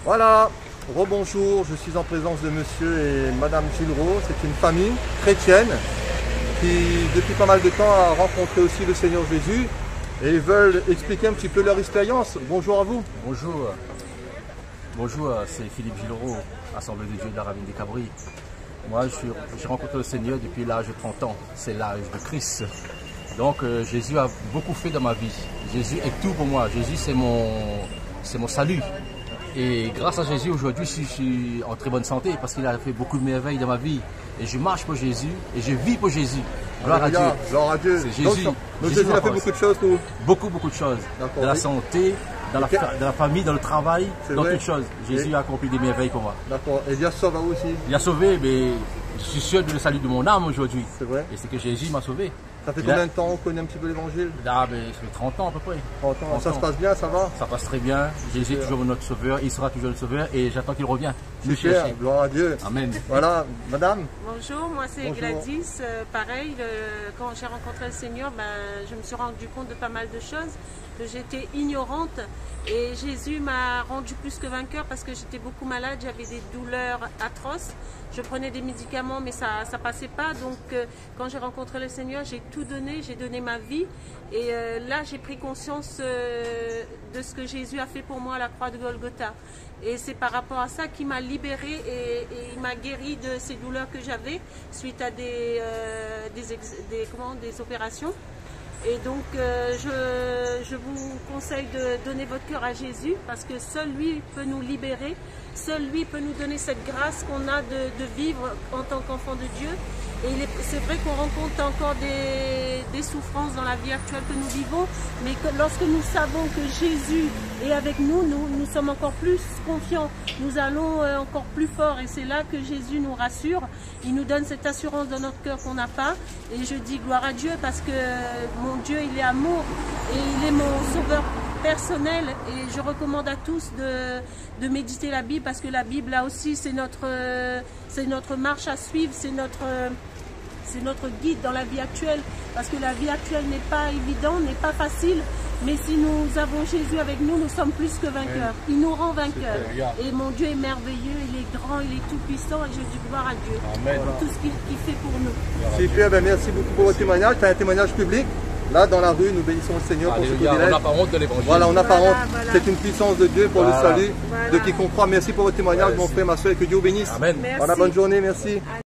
Voilà, rebonjour, je suis en présence de monsieur et madame Gilreau. C'est une famille chrétienne qui, depuis pas mal de temps, a rencontré aussi le Seigneur Jésus et ils veulent expliquer un petit peu leur expérience. Bonjour à vous. Bonjour, c'est Philippe Gilreau, Assemblée de Dieu de la Ravine des Cabris. Moi, j'ai rencontré le Seigneur depuis l'âge de 30 ans, c'est l'âge de Christ. Donc Jésus a beaucoup fait dans ma vie. Jésus est tout pour moi, Jésus c'est mon salut. Et grâce à Jésus, aujourd'hui, je suis en très bonne santé parce qu'il a fait beaucoup de merveilles dans ma vie. Et je marche pour Jésus et je vis pour Jésus. Gloire à Dieu. Gloire à Dieu. C'est Jésus. Donc Jésus a fait beaucoup de choses pour vous. Beaucoup de choses. Dans la santé, dans la famille, dans le travail, dans toutes choses. Jésus a accompli des merveilles pour moi. D'accord. Et Dieu sauve à vous aussi. Il a sauvé, mais je suis sûr du salut de mon âme aujourd'hui. C'est vrai. Et c'est que Jésus m'a sauvé. Ça fait combien de temps on connaît un petit peu l'évangile? Ça fait 30 ans à peu près. 30 ans. Ça se passe bien, ça va? Ça passe très bien. Jésus est toujours notre sauveur, il sera toujours le sauveur et j'attends qu'il revienne. Super, gloire à Dieu. Amen. Voilà, madame. Bonjour, moi c'est Bonjour. Gladys. Pareil, quand j'ai rencontré le Seigneur, je me suis rendu compte de pas mal de choses, que j'étais ignorante et Jésus m'a rendu plus que vainqueur parce que j'étais beaucoup malade, j'avais des douleurs atroces. Je prenais des médicaments mais ça passait pas, donc quand j'ai rencontré le Seigneur, j'ai tout donné, j'ai donné ma vie et là j'ai pris conscience de ce que Jésus a fait pour moi à la croix de Golgotha. Et c'est par rapport à ça qu'il m'a libérée et il m'a guéri de ces douleurs que j'avais suite à des opérations. Et donc je vous conseille de donner votre cœur à Jésus parce que seul lui peut nous libérer, seul lui peut nous donner cette grâce qu'on a de vivre en tant qu'enfant de Dieu. Et c'est vrai qu'on rencontre encore des souffrances dans la vie actuelle que nous vivons, mais que lorsque nous savons que Jésus est avec nous, nous sommes encore plus confiants, nous allons encore plus fort et c'est là que Jésus nous rassure, il nous donne cette assurance dans notre cœur qu'on n'a pas et je dis gloire à Dieu parce que mon Dieu il est amour et il est mon sauveur personnel et je recommande à tous de méditer la Bible parce que la Bible là aussi c'est notre marche à suivre, c'est notre guide dans la vie actuelle parce que la vie actuelle n'est pas évidente, n'est pas facile, mais si nous avons Jésus avec nous, nous sommes plus que vainqueurs. Il nous rend vainqueurs. Et mon Dieu est merveilleux, il est grand, il est tout puissant et je dis gloire à Dieu pour tout ce qu'il fait pour nous. Super, merci beaucoup pour votre témoignage. C'est un témoignage public. Là, dans la rue, nous bénissons le Seigneur pour ce privilège. On n'a pas honte de l'évangile. Voilà, on n'a pas honte. Voilà. C'est une puissance de Dieu pour le salut de qui comprend. Merci pour votre témoignage, mon frère, ma soeur, et que Dieu vous bénisse. Amen. Merci. Voilà, bonne journée, merci.